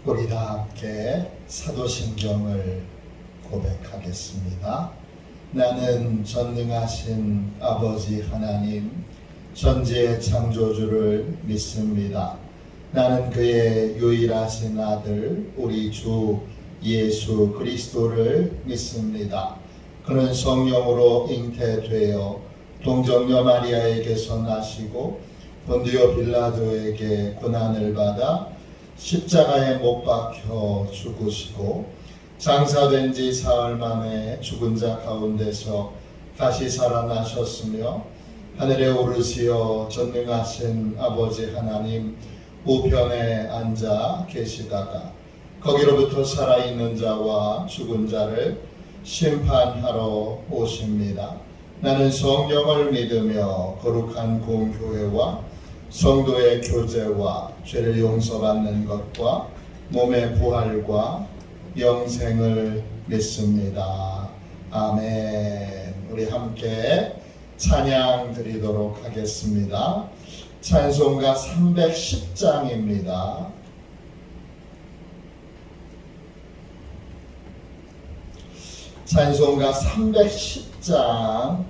우리 다 함께 사도신경을 고백하겠습니다. 나는 전능하신 아버지 하나님 천지의 창조주를 믿습니다. 나는 그의 유일하신 아들 우리 주 예수 그리스도를 믿습니다. 그는 성령으로 잉태되어 동정녀 마리아에게서 나시고 본디오 빌라도에게 고난을 받아 십자가에 못 박혀 죽으시고 장사된 지 사흘 만에 죽은 자 가운데서 다시 살아나셨으며 하늘에 오르시어 전능하신 아버지 하나님 우편에 앉아 계시다가 거기로부터 살아있는 자와 죽은 자를 심판하러 오십니다. 나는 성령을 믿으며 거룩한 공교회와 성도의 교제와 죄를 용서받는 것과 몸의 부활과 영생을 믿습니다. 아멘. 우리 함께 찬양 드리도록 하겠습니다. 찬송가 310장입니다. 찬송가 310장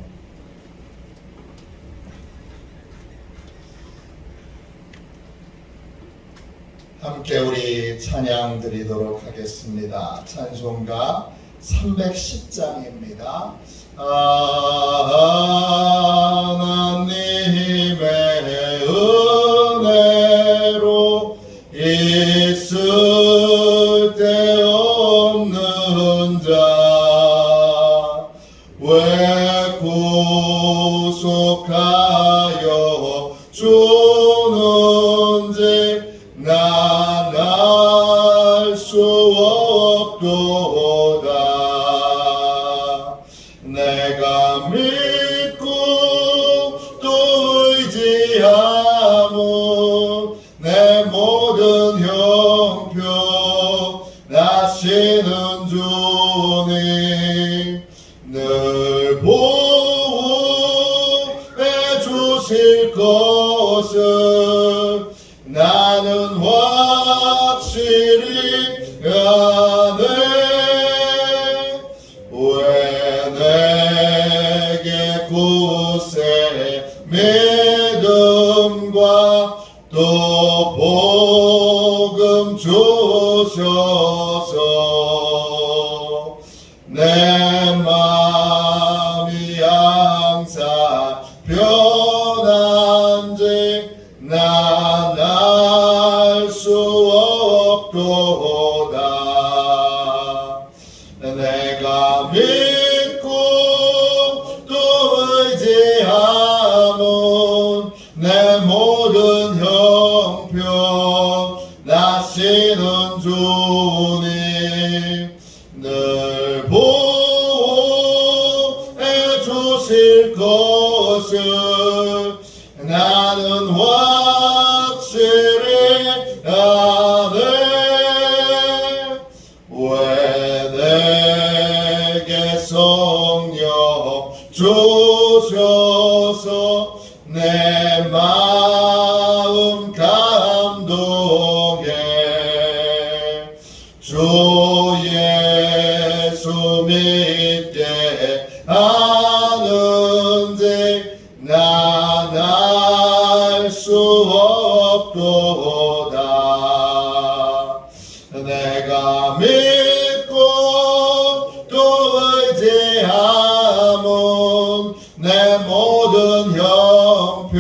함께 우리 찬양 드리도록 하겠습니다. 찬송가 310장입니다. 하나님의 은혜로 있을 데 없는 자 왜 구속하여 주는지 난 알 수 없도다. 내가 믿고 또 의지하면 내 모든 형편 나시는 주님 늘 보호해 주실 것을 나는 확실히 아네. 왜 내게 굳세 믿음과 또 복음 주셔서 내 마음이 항상 편한지 난 알 수 없도다. 내가 믿고 또 의지하면 내 모든 형편 나시는 주님 늘 보호해 주실 것을 나는 확실히 아네. 왜 내게 성령 주셔서 내 마음 감동해 주 예수 믿게 하는지 난 알 수 없도다. 내가 믿고 또 의지하면 내 모든 형편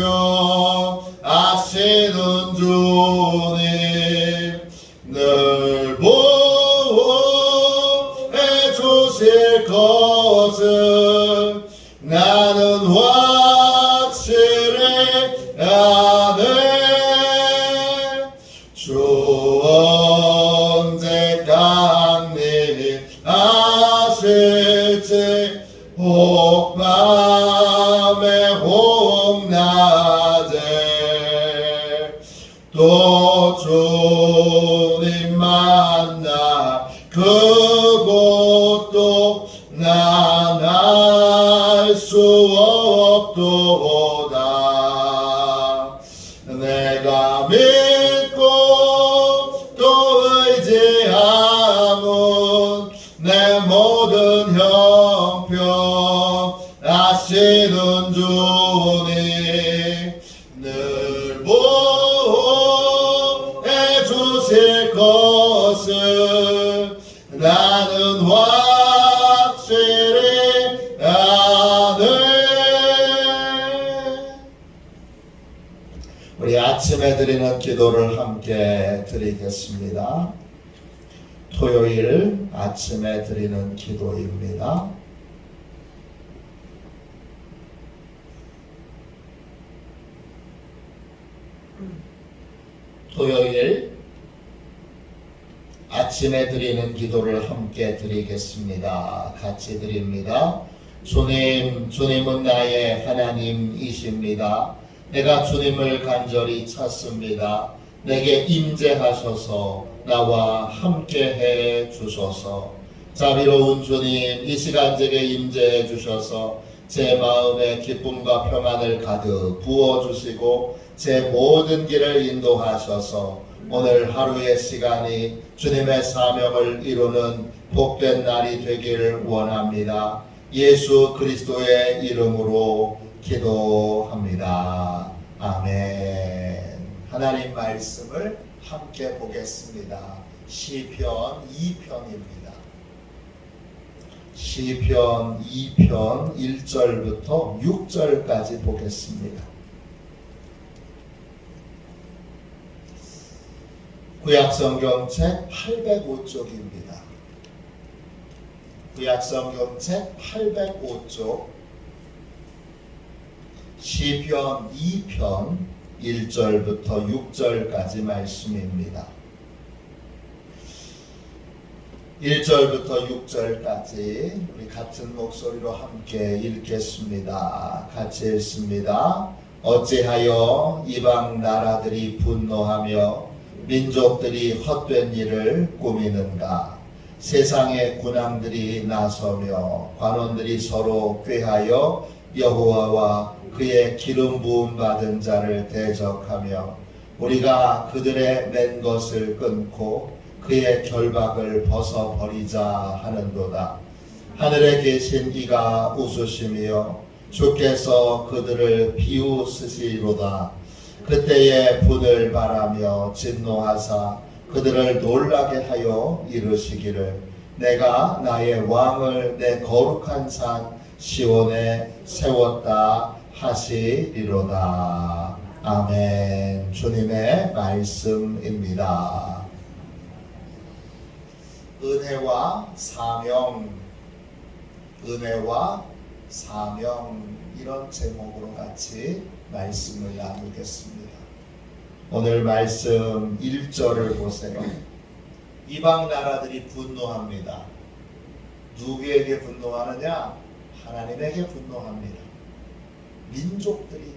아시는 주님 늘 보호해 주실 것을 나는 확실히 아네. 주 언제 강림하실지 혹 밤에 혹 낮에 또 주님 만나 그곳도 난 알 수 없도다. 내가 믿고 또 의지 늘 보호해 주실 것을 나는 확실히 아네. 우리 아침에 드리는 기도를 함께 드리겠습니다. 토요일 아침에 드리는 기도입니다. 토요일 아침에 드리는 기도를 함께 드리겠습니다. 같이 드립니다. 주님은 나의 하나님이십니다. 내가 주님을 간절히 찾습니다. 내게 임재하셔서 나와 함께해 주소서. 자비로운 주님, 이 시간 제게 임재해 주셔서 제 마음에 기쁨과 평안을 가득 부어주시고 제 모든 길을 인도하셔서 오늘 하루의 시간이 주님의 사명을 이루는 복된 날이 되기를 원합니다. 예수 그리스도의 이름으로 기도합니다. 아멘. 하나님 말씀을 함께 보겠습니다. 시편 2편입니다. 시편 2편 1절부터 6절까지 보겠습니다. 구약성경책 805쪽입니다. 구약성경책 805쪽 시편 2편 1절부터 6절까지 말씀입니다. 1절부터 6절까지 우리 같은 목소리로 함께 읽겠습니다. 같이 읽습니다. 어찌하여 이방 나라들이 분노하며 민족들이 헛된 일을 꾸미는가? 세상의 군왕들이 나서며 관원들이 서로 꾀하여 여호와와 그의 기름 부음 받은 자를 대적하며 우리가 그들의 맨 것을 끊고 그의 결박을 벗어버리자 하는도다. 하늘에 계신 이가 웃으시며 주께서 그들을 비웃으시리로다. 그때에 분을 바라며 진노하사 그들을 놀라게 하여 이르시기를 내가 나의 왕을 내 거룩한 산 시온에 세웠다 하시리로다. 아멘. 주님의 말씀입니다. 은혜와 사명, 은혜와 사명, 이런 제목으로 같이 말씀을 나누겠습니다. 오늘 말씀 1절을 보세요. 이방 나라들이 분노합니다. 누구에게 분노하느냐? 하나님에게 분노합니다. 민족들이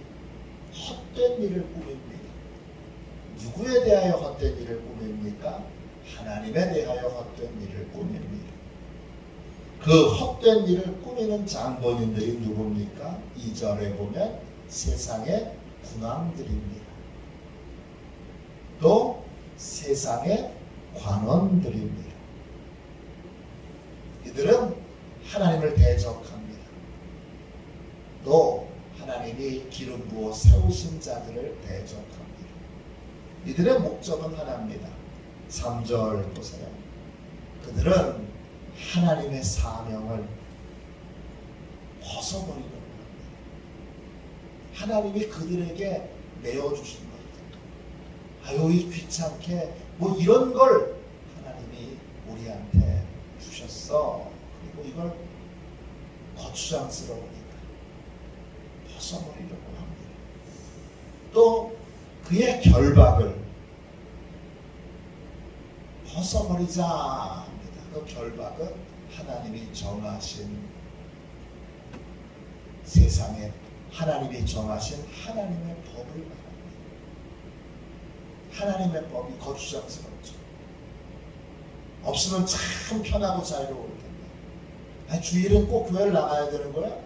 헛된 일을 꾸밉니다. 누구에 대하여 헛된 일을 꾸밉니까? 하나님에 대하여 헛된 일을 꾸밉니다. 그 헛된 일을 꾸미는 장본인들이 누굽니까? 2절에 보면 세상의 군왕들입니다. 또 세상의 관원들입니다. 이들은 하나님을 대적합니다. 또 하나님이 기름 부어 세우신 자들을 대적합니다. 이들의 목적은 하나입니다. 3절 보세요. 그들은 하나님의 사명을 벗어버리려고 합니다. 하나님이 그들에게 내어주신 것들, 아유 이 귀찮게 뭐 이런 걸 하나님이 우리한테 주셨어. 그리고 이걸 거추장스러우니까 벗어버리려고 합니다. 또 그의 결박을 벗어버리자 합니다. 그 결박은 하나님이 정하신 세상에 하나님이 정하신 하나님의 법을 말합니다. 하나님의 법이 거추장스럽죠. 없으면 참 편하고 자유로울 텐데. 아니, 주일은 꼭 교회를 나가야 되는 거야?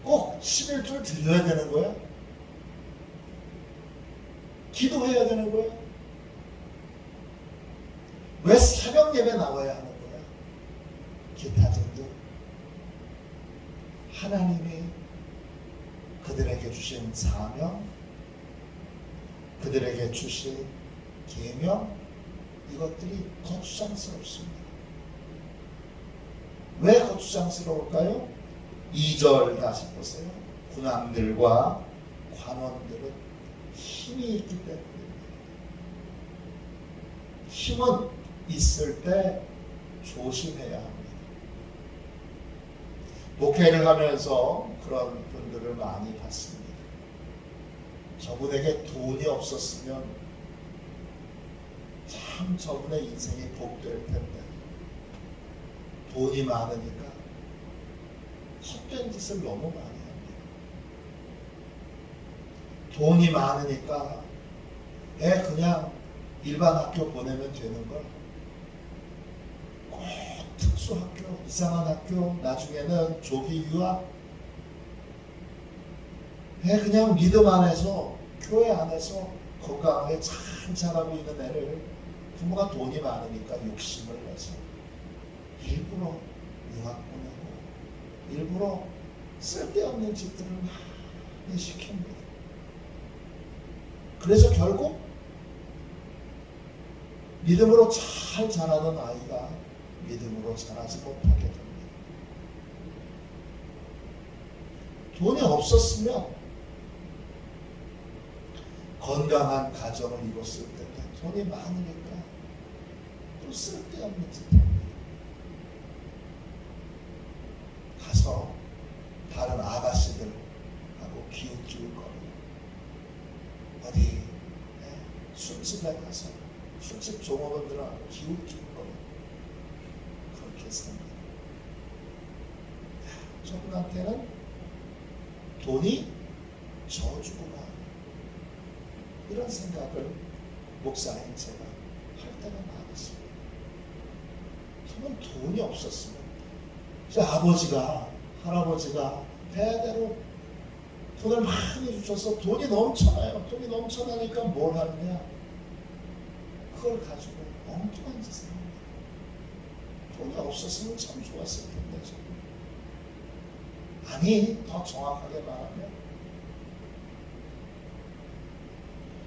꼭 11조를 드려야 되는 거야? 기도해야 되는 거야? 왜 새벽 예배 나와야 하는 거야? 기타 등등. 하나님이 그들에게 주신 주신 사명, 그들에게 주신 계명, 이것들이 거추장스럽습니다. 왜 거추장스러울까요? 2절 다시 보세요. 군왕들과 관원들은 힘이 있기 때문입니다. 힘은 있을 때 조심해야 합니다. 목회를 하면서 그런 분들을 많이 봤습니다. 저분에게 돈이 없었으면 참 저분의 인생이 복될 텐데 돈이 많으니까 헛된 짓을 너무 많이 합니다. 돈이 많으니까 애 그냥 일반 학교 보내면 되는 걸 꼭 특수학교, 이상한 학교, 나중에는 조기 유학, 애 그냥 믿음 안에서, 교회 안에서 건강하게 잘 자라고 있는 애를 부모가 돈이 많으니까 욕심을 내서 일부러 유학 보내고 일부러 쓸데없는 짓들을 많이 시킵니다. 그래서 결국 믿음으로 잘 자라던 아이가 믿음으로 자라지 못하게 됩니다. 돈이 없었으면 건강한 가정을 이뤘을 텐데 돈이 많으니까 또 쓸데없는 짓 합니다. 가서 다른 아가씨들하고 기웃기웃거리고 어디 술집에 가서 술집 종업원들하고 기웃기웃거리고 그렇게 삽니다. 저분한테는 돈이 저주구나, 이런 생각을 목사인 제가 할 때가 많았습니다. 저는 돈이 없었으면 제 아버지가, 할아버지가 대대로 돈을 많이 주셔서 돈이 넘쳐나요. 돈이 넘쳐나니까 뭘 하느냐? 그걸 가지고 엉뚱한 짓을 합니다. 돈이 없었으면 참 좋았을 텐데 저는. 아니, 더 정확하게 말하면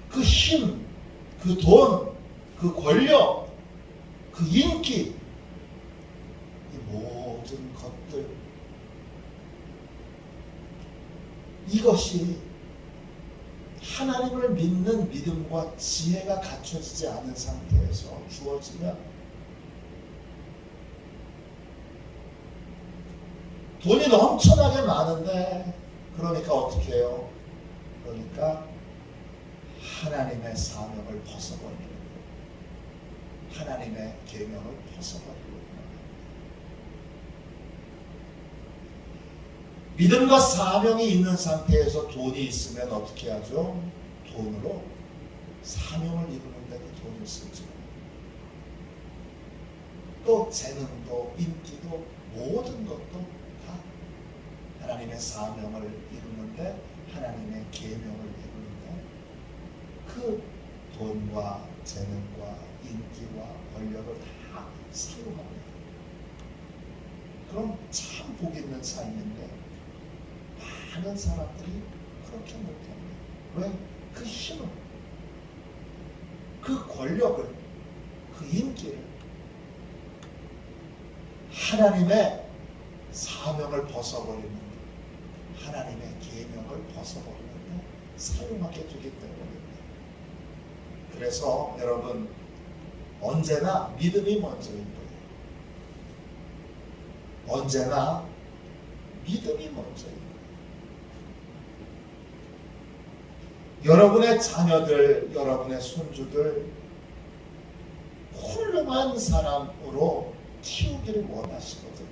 그 힘, 그 돈, 그 권력, 그 인기, 이 모든 것들, 이것이 하나님을 믿는 믿음과 지혜가 갖춰지지 않은 상태에서 주어지면 돈이 넘쳐나게 많은데, 그러니까 어떻게 해요? 그러니까 하나님의 사명을 벗어버리는 거예요. 하나님의 계명을 벗어버리는 거예요. 믿음과 사명이 있는 상태에서 돈이 있으면 어떻게 하죠? 돈으로 사명을 이루는 데 그 돈을 쓰죠. 또 재능도 인기도 모든 것도 다 하나님의 사명을 이루는데, 하나님의 계명을 이루는데 그 돈과 재능과 인기와 권력을 다 사용합니다. 그럼 참 복 있는 삶인데 많은 사람들이 그렇게 못합니다. 왜? 그 힘을, 그 권력을, 그 인기를 하나님의 사명을 벗어버리는, 하나님의 계명을 벗어버리는데 사용하게 되기 때문입니다. 그래서 여러분, 언제나 믿음이 먼저인 거예요. 언제나 믿음이 먼저인 거예요. 여러분의 자녀들, 여러분의 손주들 훌륭한 사람으로 키우기를 원하시거든.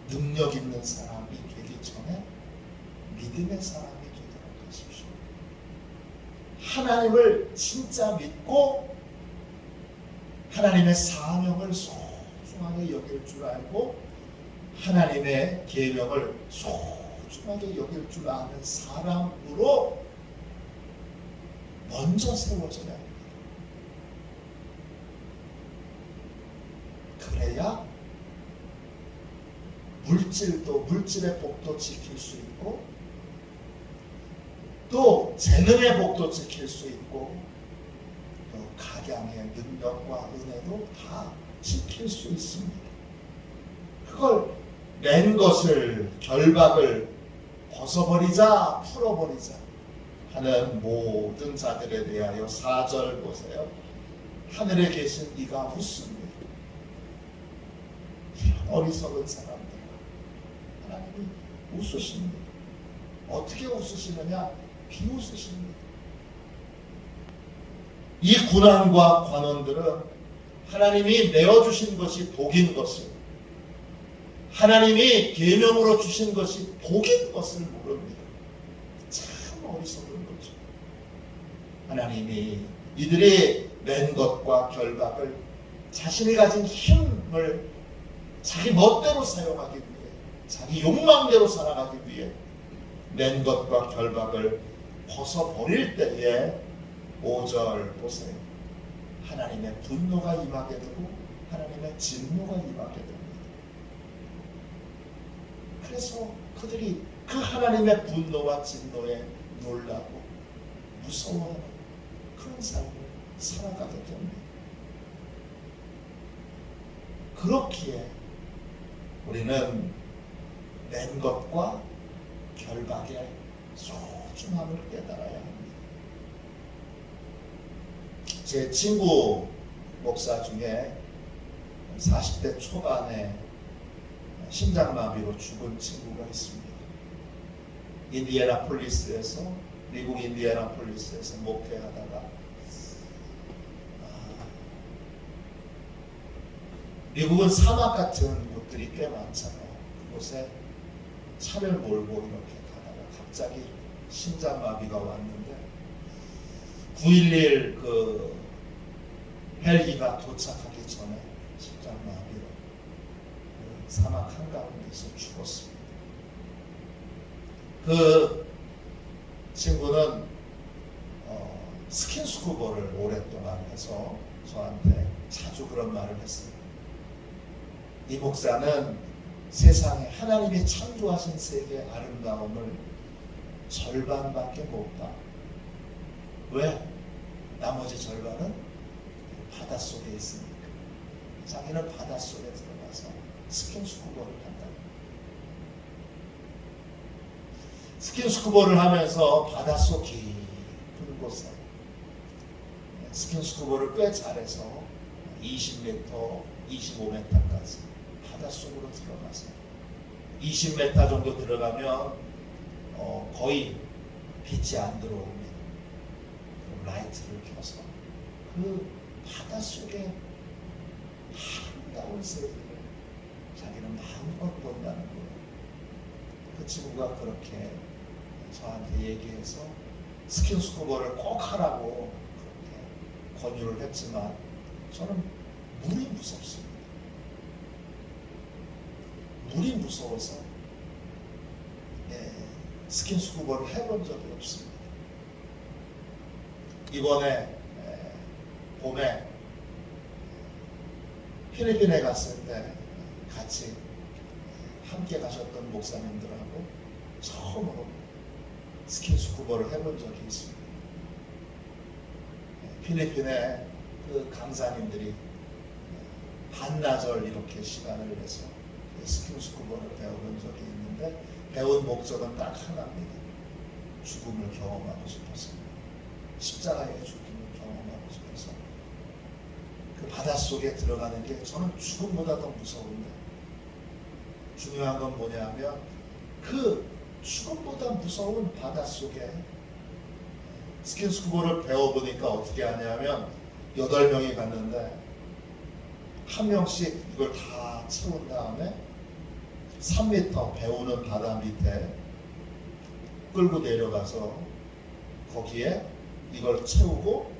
능력 있는 사람이 되기 전에 믿음의 사람이 되도록 하십시오. 하나님을 진짜 믿고 하나님의 사명을 소중하게 여길 줄 알고 하나님의 계명을 소중하게 여길 줄 아는 사람으로 먼저 세워져야 합니다. 그래야 물질의 복도 지킬 수 있고 또 재능의 복도 지킬 수 있고 또 각양의 능력과 은혜도 다 지킬 수 있습니다. 그걸 맨 것을 결박을 벗어버리자 풀어버리자 하는 모든 자들에 대하여 4절 보세요. 하늘에 계신 이가 웃습니다. 이런 어리석은 사람들 하나님이 웃으십니다. 어떻게 웃으시느냐? 비웃으십니다. 이 군왕과 관원들은 하나님이 내어주신 것이 복인 것을, 하나님이 계명으로 주신 것이 복인 것을 모릅니다. 참 어리석은 거죠. 하나님이 이들이 맨 것과 결박을 자신이 가진 힘을 자기 멋대로 사용하기 위해, 자기 욕망대로 살아가기 위해 맨 것과 결박을 벗어버릴 때에 5절 보세요. 하나님의 분노가 임하게 되고 하나님의 진노가 임하게 됩니다. 그래서 그들이 그 하나님의 분노와 진노에 놀라고 무서워하는 그런 삶을 살아가게 됩니다. 그렇기에 우리는 맨 것과 결박의 소중함을 깨달아야 합니다. 제 친구 목사 중에 40대 초반에 심장마비로 죽은 친구가 있습니다. 인디애나폴리스에서, 미국 인디애나폴리스에서 목회하다가 미국은 사막 같은 곳들이 꽤 많잖아요. 그곳에 차를 몰고 이렇게 가다가 갑자기 심장마비가 왔는데 911 그 헬기가 도착하기 전에 심장마비로 사막 한가운데서 죽었습니다. 그 친구는 스킨스쿠버를 오랫동안 해서 저한테 자주 그런 말을 했습니다. 이 목사는 세상에 하나님이 창조하신 세계의 아름다움을 절반밖에 못 봐. 왜? 나머지 절반은 바닷속에 있으니까. 자기는 바닷속에 들어가서 스킨스쿠버를 한다. 스킨스쿠버를 하면서 바닷속 깊은 곳에 스킨스쿠버를 꽤 잘해서 20m, 25m까지 바닷속으로 들어가서 20m 정도 들어가면 거의 빛이 안 들어옵니다. 라이트를 켜서 그 바닷속에 아름다운 세계를 자기는 마음껏 본다는 거예요. 그 친구가 그렇게 저한테 얘기해서 스킨스쿠버를 꼭 하라고 그렇게 권유를 했지만 저는 물이 무섭습니다. 물이 무서워서 스킨스쿠버를 해본 적이 없습니다. 이번에 봄에 필리핀에 갔을 때 같이 함께 가셨던 목사님들하고 처음으로 스킨스쿠버를 해본 적이 있습니다. 필리핀에 그 강사님들이 반나절 이렇게 시간을 내서 스킨스쿠버를 배워본 적이 있는데 배운 목적은 딱 하나입니다. 죽음을 경험하고 싶어서, 십자가의 죽음을 경험하고 싶어서. 그 바닷속에 들어가는 게 저는 죽음보다 더 무서운데, 중요한 건 뭐냐면 그 죽음보다 무서운 바닷속에 스킨스쿠버를 배워보니까 어떻게 하냐면 8명이 갔는데 한 명씩 이걸 다 채운 다음에 3m 배우는 바다 밑에 끌고 내려가서 거기에 이걸 채우고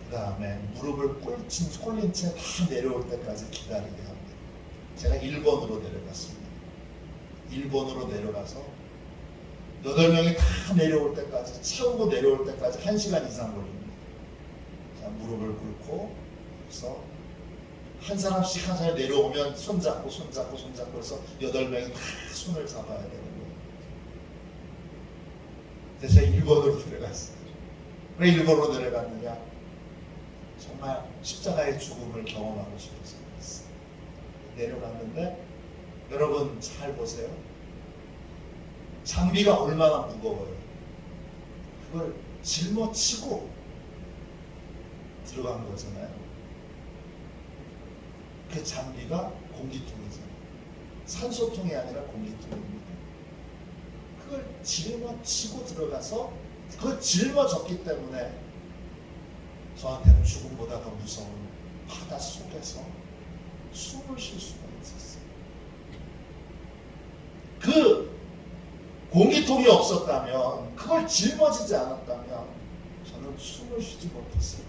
그 다음에 무릎을 꿇린 채 다 내려올 때까지 기다리게 합니다. 제가 1번으로 내려갔습니다. 1번으로 내려가서 8명이 다 내려올 때까지, 채우고 내려올 때까지 1시간 이상 걸립니다. 자, 무릎을 꿇고 그래서 한 사람씩 한 사람이 내려오면 손잡고 해서 8명이 다 손을 잡아야 되는 거예요. 그래서 일본으로 들어갔어요. 왜 일본으로 내려갔느냐? 정말 십자가의 죽음을 경험하고 싶어서 그랬어요. 내려갔는데 여러분 잘 보세요. 장비가 얼마나 무거워요. 그걸 짊어지고 들어간 거잖아요. 그 장비가 공기통이잖아요. 산소통이 아니라 공기통입니다. 그걸 짊어지고 들어가서 그 짊어졌기 때문에 저한테는 죽음보다 더 무서운 바다 속에서 숨을 쉴 수가 있었어요. 그 공기통이 없었다면, 그걸 짊어지지 않았다면 저는 숨을 쉬지 못했어요.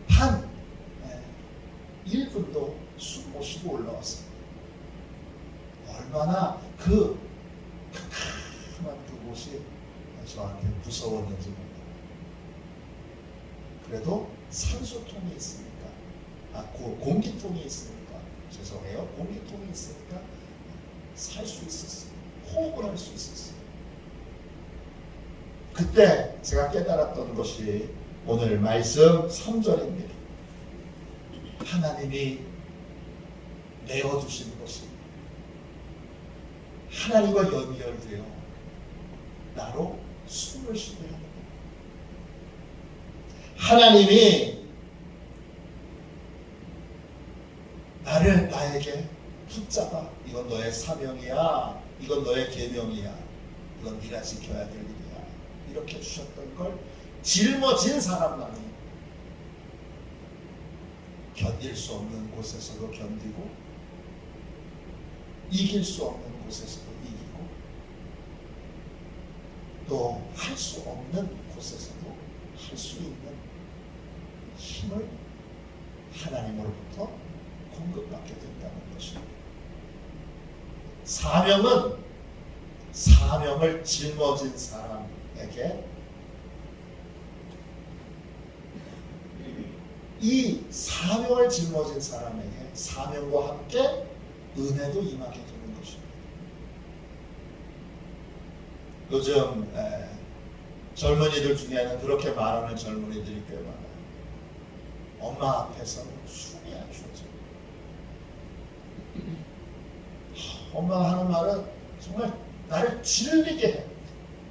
한 1분도 숨 못 쉬고 올라왔습니다. 얼마나 그 캄캄한 그곳이 저한테 무서웠는지 몰라요. 그래도 산소통이 있으니까, 공기통이 있으니까, 죄송해요, 공기통이 있으니까 살 수 있었어요. 호흡을 할 수 있었어요. 그때 제가 깨달았던 것이 오늘 말씀 3절입니다. 하나님이 내어주신 것이 하나님과 연결되어 나로 숨을 쉬게 하는 것. 하나님이 나에게 붙잡아, 이건 너의 사명이야, 이건 너의 계명이야, 이건 네가 지켜야 될 일이야, 이렇게 주셨던 걸 짊어진 사람만이 견딜 수 없는 곳에서도 견디고, 이길 수 없는 곳에서도 이기고, 또 할 수 없는 곳에서도 할 수 있는 힘을 하나님으로부터 공급받게 된다는 것입니다. 사명을 짊어진 사람에게, 이 사명을 짊어진 사람에게 사명과 함께 은혜도 임하게 되는 것입니다. 요즘 젊은이들 중에는 그렇게 말하는 젊은이들이 꽤 많아요. 엄마 앞에서는 숨이 안 쉬어져. 엄마가 하는 말은 정말 나를 질리게 해.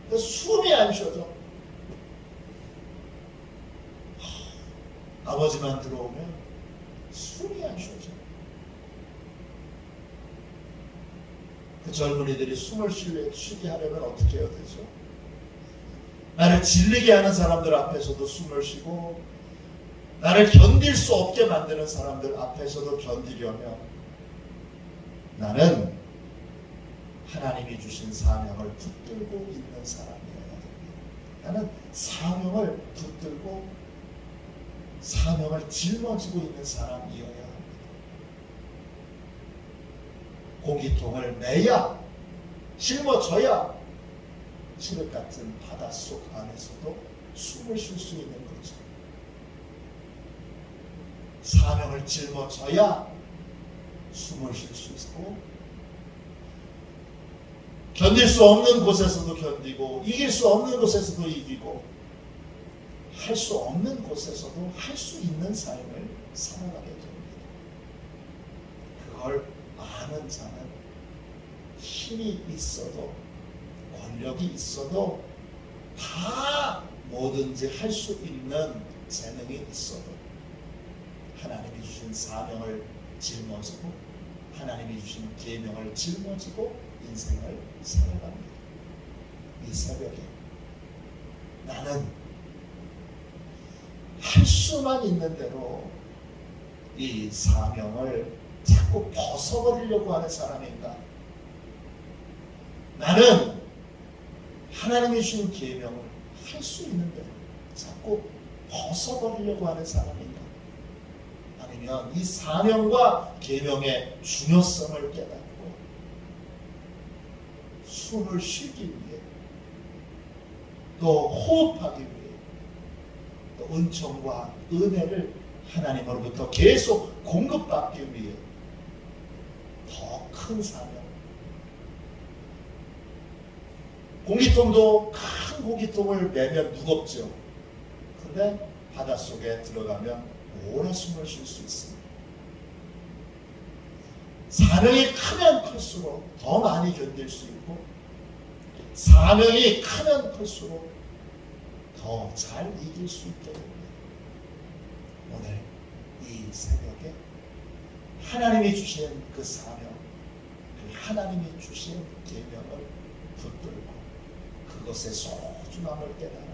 그래서 숨이 안 쉬어져. 아버지만 들어오면 숨이 안 쉬어져. 그 젊은이들이 숨을 쉬게 하려면 어떻게 해야 되죠? 나를 질리게 하는 사람들 앞에서도 숨을 쉬고, 나를 견딜 수 없게 만드는 사람들 앞에서도 견디려면 나는 하나님이 주신 사명을 붙들고 있는 사람이어야 됩니다. 나는 사명을 붙들고 사명을 짊어지고 있는 사람이어야 합니다. 공기통을 매야, 짊어져야 칠흑 같은 바닷속 안에서도 숨을 쉴 수 있는 거죠. 사명을 짊어져야 숨을 쉴 수 있고, 견딜 수 없는 곳에서도 견디고, 이길 수 없는 곳에서도 이기고, 할 수 없는 곳에서도 할 수 있는 삶을 살아가게 됩니다. 그걸 아는 자는 힘이 있어도, 권력이 있어도, 다 뭐든지 할 수 있는 재능이 있어도 하나님이 주신 사명을 짊어지고, 하나님이 주신 계명을 짊어지고 인생을 살아갑니다. 이 새벽에 나는 할 수만 있는 대로 이 사명을 자꾸 벗어버리려고 하는 사람인가? 나는 하나님이 주신 계명을 할 수 있는 대로 자꾸 벗어버리려고 하는 사람인가? 아니면 이 사명과 계명의 중요성을 깨닫고 숨을 쉬기 위해, 또 호흡하기 위해, 또 은총과 은혜를 하나님으로부터 계속 공급받기 위해 더 큰 사명, 공기통도 큰 공기통을 매면 무겁죠. 근데 바닷속에 들어가면 오래 숨을 쉴 수 있습니다. 사명이 크면 클수록 더 많이 견딜 수 있고, 사명이 크면 클수록 더 잘 이길 수 있게 됩니다. 오늘 이 새벽에 하나님이 주신 그 사명, 그 하나님이 주신 계명을 붙들고 그것의 소중함을 깨달아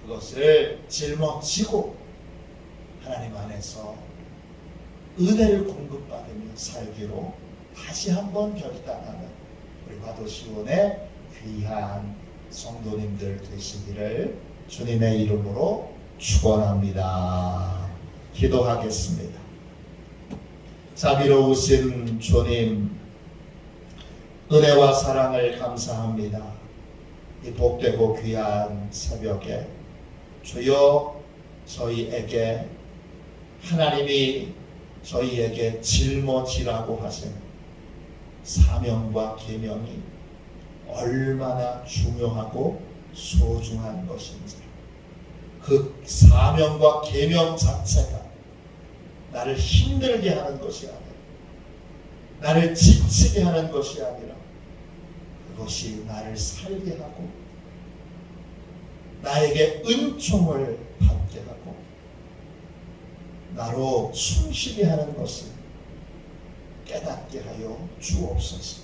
그것을 짊어지고 하나님 안에서 은혜를 공급받으며 살기로 다시 한번 결단하는 우리 화도시원의 귀한 성도님들 되시기를 주님의 이름으로 축원합니다. 기도하겠습니다. 자비로우신 주님, 은혜와 사랑을 감사합니다. 이 복되고 귀한 새벽에 주여 저희에게 하나님이 저희에게 짊어지라고 하신 사명과 계명이 얼마나 중요하고 소중한 것인지, 그 사명과 계명 자체가 나를 힘들게 하는 것이 아니라, 나를 지치게 하는 것이 아니라, 그것이 나를 살게 하고 나에게 은총을 받게 하고 나로 숨쉬게 하는 것을 깨닫게 하여 주옵소서.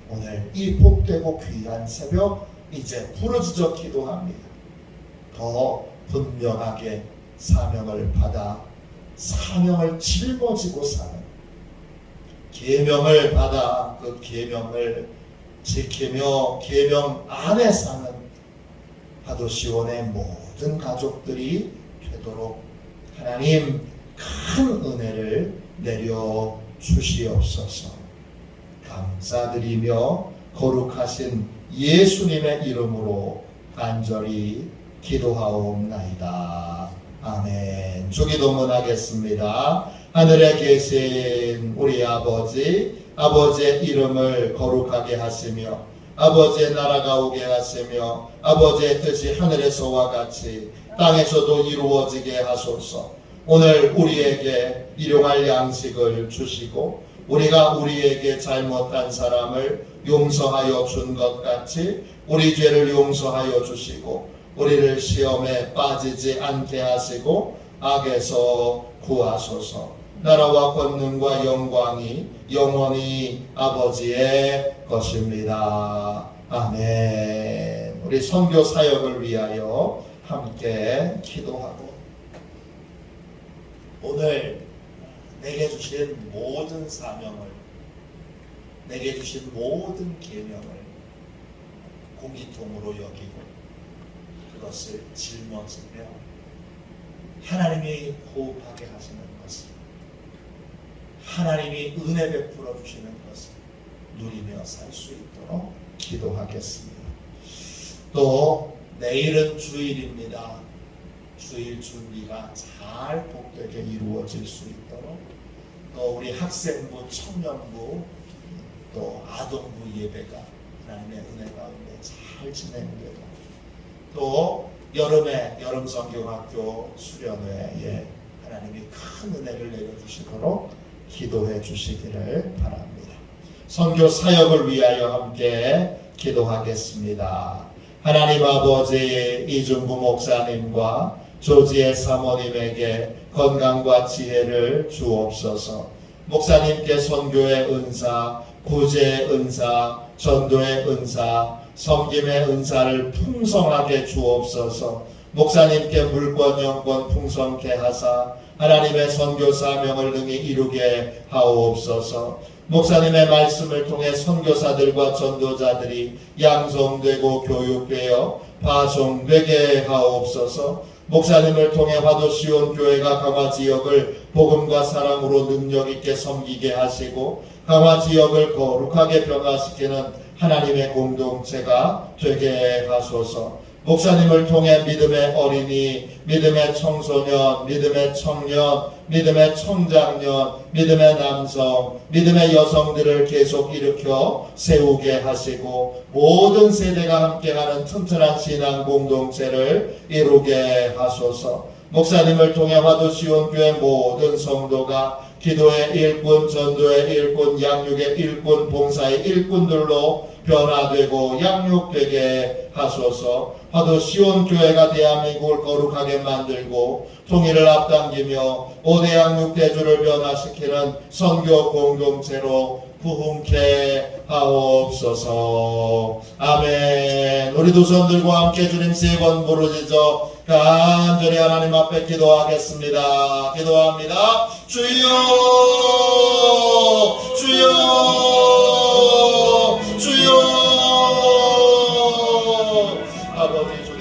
오늘 이 복되고 귀한 새벽 이제 부르짖어 기도합니다. 더 분명하게 사명을 받아 사명을 짊어지고 사는, 계명을 받아 그 계명을 지키며 계명 안에 사는 화도시원의 모든 가족들이 되도록 하나님 큰 은혜를 내려 주시옵소서. 감사드리며 거룩하신 예수님의 이름으로 간절히 기도하옵나이다. 아멘. 주기도문 하겠습니다. 하늘에 계신 우리 아버지, 아버지의 이름을 거룩하게 하시며 아버지의 나라가 오게 하시며 아버지의 뜻이 하늘에서와 같이 땅에서도 이루어지게 하소서. 오늘 우리에게 일용할 양식을 주시고 우리가 우리에게 잘못한 사람을 용서하여 준 것 같이 우리 죄를 용서하여 주시고 우리를 시험에 빠지지 않게 하시고 악에서 구하소서. 나라와 권능과 영광이 영원히 아버지의 것입니다. 아멘. 우리 선교 사역을 위하여 함께 기도하고, 오늘 내게 주신 모든 사명을, 내게 주신 모든 계명을 공기통으로 여기고 그것을 짊어지며 하나님이 호흡하게 하시는 것을, 하나님이 은혜 베풀어 주시는 것을 누리며 살 수 있도록 기도하겠습니다. 또 내일은 주일입니다. 주일 준비가 잘 복되게 이루어질 수 있도록, 또 우리 학생부, 청년부, 또 아동부 예배가 하나님의 은혜 가운데 잘 진행되고, 또 여름에 여름성경학교 수련회에 하나님이 큰 은혜를 내려주시도록 기도해 주시기를 바랍니다. 선교 사역을 위하여 함께 기도하겠습니다. 하나님 아버지, 이준구 목사님과 조지의 사모님에게 건강과 지혜를 주옵소서. 목사님께 선교의 은사, 구제의 은사, 전도의 은사, 섬김의 은사를 풍성하게 주옵소서. 목사님께 물권 영권 풍성케 하사 하나님의 선교 사명을 능히 이루게 하옵소서. 목사님의 말씀을 통해 선교사들과 전도자들이 양성되고 교육되어 파송되게 하옵소서. 목사님을 통해 화도시온 교회가 강화 지역을 복음과 사랑으로 능력 있게 섬기게 하시고 강화 지역을 거룩하게 변화시키는 하나님의 공동체가 되게 하소서. 목사님을 통해 믿음의 어린이, 믿음의 청소년, 믿음의 청년, 믿음의 청장년, 믿음의 남성, 믿음의 여성들을 계속 일으켜 세우게 하시고 모든 세대가 함께하는 튼튼한 신앙 공동체를 이루게 하소서. 목사님을 통해 화도시온교회 모든 성도가 기도의 일꾼, 전도의 일꾼, 양육의 일꾼, 봉사의 일꾼들로 변화되고 양육되게 하소서. 화도시온교회가 대한민국을 거룩하게 만들고 통일을 앞당기며 5대 양육대주를 변화시키는 선교 공동체로 부흥케 하옵소서. 아멘. 우리 두 손들과 함께 주님 세 번 부르짖어 간절히 하나님 앞에 기도하겠습니다. 기도합니다. 주여, 주여, 주여. 아버지 주